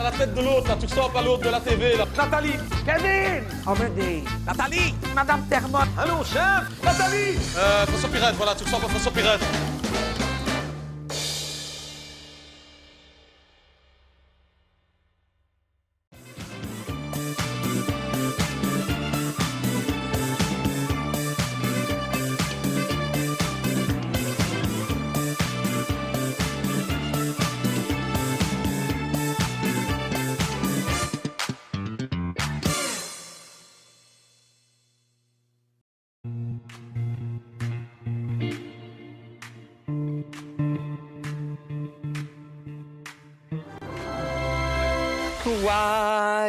à la tête de l'autre, là, tu ressembles à l'autre de la TV, là. Nathalie. Kevin! Omedi! Nathalie! Madame Termotte! Allô, chef. Nathalie. François Pirette, voilà, tu ressembles à François Pirette.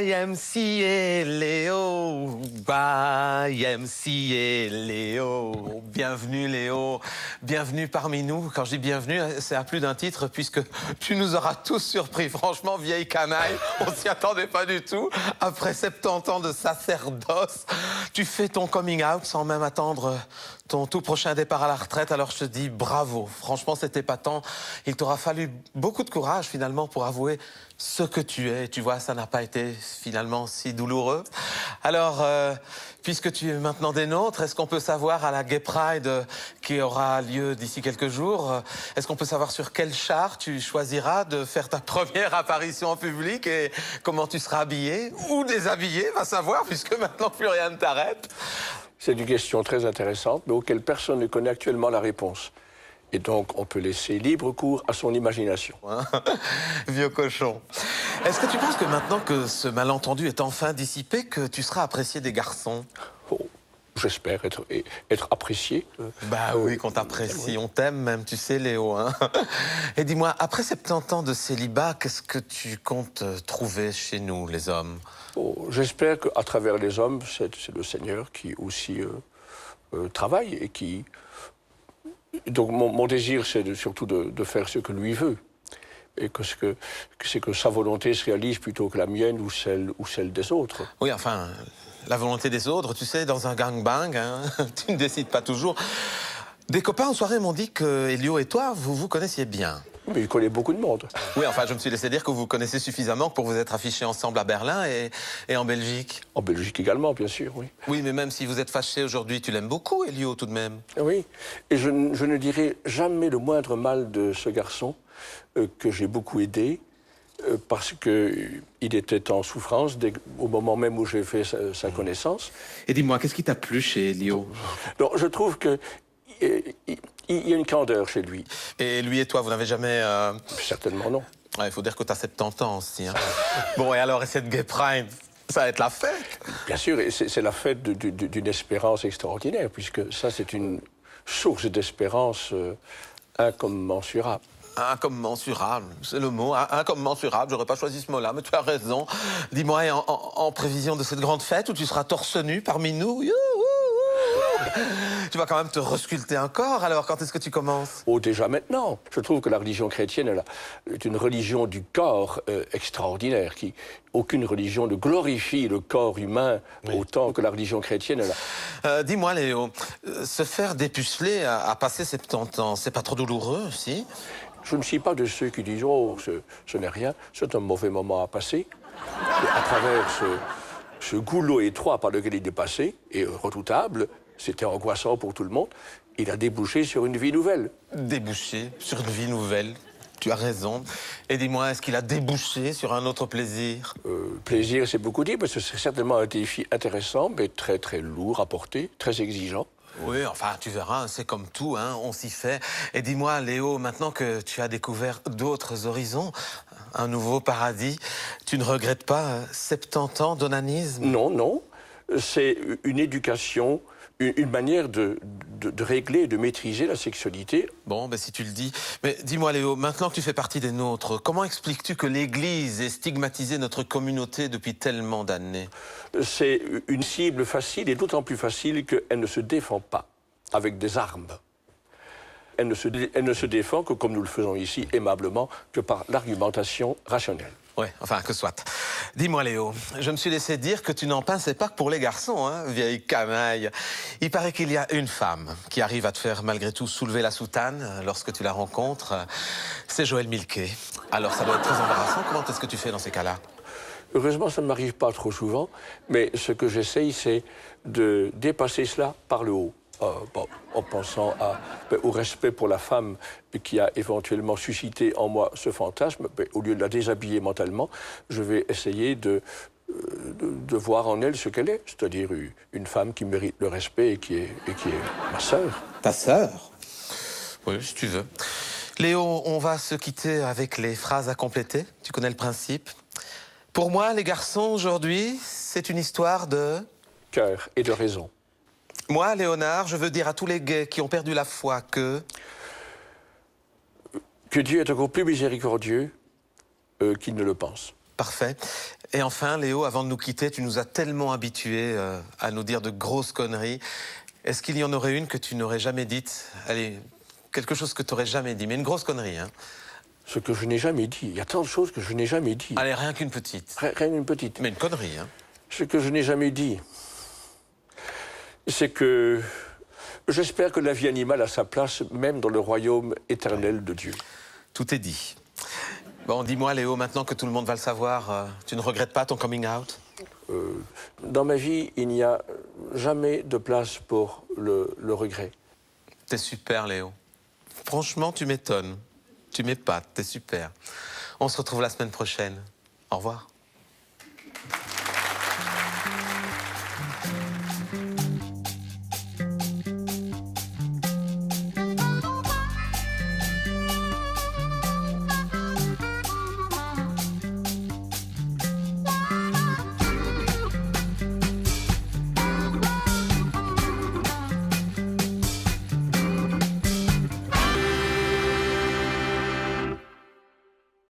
YMCA Léo, YMCA Léo, bienvenue Léo, bienvenue parmi nous. Quand je dis bienvenue, c'est à plus d'un titre puisque tu nous auras tous surpris. Franchement, vieille canaille, on s'y attendait pas du tout. Après 70 ans de sacerdoce, tu fais ton coming out sans même attendre ton tout prochain départ à la retraite. Alors je te dis bravo, franchement c'est épatant. Il t'aura fallu beaucoup de courage finalement pour avouer ce que tu es. Tu vois, ça n'a pas été finalement si douloureux. Alors, puisque tu es maintenant des nôtres, est-ce qu'on peut savoir à la Gay Pride qui aura lieu d'ici quelques jours, est-ce qu'on peut savoir sur quel char tu choisiras de faire ta première apparition en public et comment tu seras habillé ou déshabillé, va savoir, puisque maintenant plus rien ne t'arrête. C'est une question très intéressante, mais auquel personne ne connaît actuellement la réponse. Et donc, on peut laisser libre cours à son imagination. Vieux cochon. Est-ce que tu penses que maintenant que ce malentendu est enfin dissipé, que tu seras apprécié des garçons? Oh, j'espère être apprécié. Bah oui, qu'on t'apprécie, oui. On t'aime même, tu sais, Léo. Hein. Et dis-moi, après 70 ans de célibat, qu'est-ce que tu comptes trouver chez nous, les hommes? Oh, j'espère qu'à travers les hommes, c'est le Seigneur qui aussi travaille et qui... Donc mon désir, c'est surtout de faire ce que lui veut. Et c'est que sa volonté se réalise plutôt que la mienne ou celle des autres. Oui, enfin, la volonté des autres, tu sais, dans un gangbang, hein, tu ne décides pas toujours. Des copains en soirée m'ont dit que Elio et toi, vous vous connaissiez bien. Mais il connaît beaucoup de monde. Oui, enfin, je me suis laissé dire que vous vous connaissez suffisamment pour vous être affichés ensemble à Berlin et en Belgique. En Belgique également, bien sûr, oui. Oui, mais même si vous êtes fâché aujourd'hui, tu l'aimes beaucoup, Elio, tout de même. Oui, et je ne dirai jamais le moindre mal de ce garçon que j'ai beaucoup aidé, parce qu'il était en souffrance au moment même où j'ai fait sa connaissance. Et dis-moi, qu'est-ce qui t'a plu chez Elio? Non, je trouve que... Il y a une candeur chez lui. Et lui et toi, vous n'avez jamais... Certainement non. Ouais, il faut dire que tu as 70 ans aussi. Hein. Bon, et alors, et cette Gay Pride, ça va être la fête? Bien sûr, et c'est la fête d'une espérance extraordinaire, puisque ça, c'est une source d'espérance incommensurable. Incommensurable, c'est le mot, incommensurable. J'aurais pas choisi ce mot-là, mais tu as raison. Dis-moi, en prévision de cette grande fête où tu seras torse nu parmi nous, tu vas quand même te resculpter un corps, alors quand est-ce que tu commences? Oh, déjà maintenant. Je trouve que la religion chrétienne est une religion du corps extraordinaire. Aucune religion ne glorifie le corps humain autant que la religion chrétienne. Dis-moi, Léo, se faire dépuceler à passer 70 ans, c'est pas trop douloureux, si? Je ne suis pas de ceux qui disent « Oh, ce n'est rien, c'est un mauvais moment à passer ». À travers ce goulot étroit par lequel il est passé, et redoutable, c'était angoissant pour tout le monde, il a débouché sur une vie nouvelle. Débouché sur une vie nouvelle, tu as raison. Et dis-moi, est-ce qu'il a débouché sur un autre plaisir? Plaisir, c'est beaucoup dit, mais ce serait certainement un défi intéressant, mais très très lourd à porter, très exigeant. Oui, enfin, tu verras, c'est comme tout, hein, on s'y fait. Et dis-moi, Léo, maintenant que tu as découvert d'autres horizons, un nouveau paradis, tu ne regrettes pas 70 ans d'onanisme? Non, non. C'est une éducation, une manière de régler et de maîtriser la sexualité. Bon, ben si tu le dis. Mais dis-moi, Léo, maintenant que tu fais partie des nôtres, comment expliques-tu que l'Église ait stigmatisé notre communauté depuis tellement d'années? C'est une cible facile, et d'autant plus facile qu'elle ne se défend pas avec des armes. Elle ne se défend que, comme nous le faisons ici, aimablement, que par l'argumentation rationnelle. Ouais, enfin, que soit. Dis-moi, Léo, je me suis laissé dire que tu n'en pinçais pas que pour les garçons, hein, vieille canaille. Il paraît qu'il y a une femme qui arrive à te faire malgré tout soulever la soutane lorsque tu la rencontres. C'est Joël Milquet. Alors, ça doit être très embarrassant. Comment est-ce que tu fais dans ces cas-là? Heureusement, ça ne m'arrive pas trop souvent, mais ce que j'essaye, c'est de dépasser cela par le haut. En pensant au respect pour la femme qui a éventuellement suscité en moi ce fantasme, au lieu de la déshabiller mentalement, je vais essayer de voir en elle ce qu'elle est, c'est-à-dire une femme qui mérite le respect et qui est ma sœur. Ta sœur? Oui, si tu veux. Léo, on va se quitter avec les phrases à compléter. Tu connais le principe. Pour moi, les garçons, aujourd'hui, c'est une histoire de... Cœur et de raison. Moi, Léonard, je veux dire à tous les gays qui ont perdu la foi que Dieu est encore plus miséricordieux qu'il ne le pense. Parfait. Et enfin, Léo, avant de nous quitter, tu nous as tellement habitués à nous dire de grosses conneries. Est-ce qu'il y en aurait une que tu n'aurais jamais dite? Allez, quelque chose que tu n'aurais jamais dit, mais une grosse connerie, hein? Ce que je n'ai jamais dit. Il y a tant de choses que je n'ai jamais dit. Allez, rien qu'une petite. Rien d'une petite. Mais une connerie, hein? Ce que je n'ai jamais dit, c'est que j'espère que la vie animale a sa place même dans le royaume éternel de Dieu. Tout est dit. Bon, dis-moi, Léo, maintenant que tout le monde va le savoir, tu ne regrettes pas ton coming out? Dans ma vie, il n'y a jamais de place pour le regret. T'es super, Léo. Franchement, tu m'étonnes. Tu m'épates, t'es super. On se retrouve la semaine prochaine. Au revoir.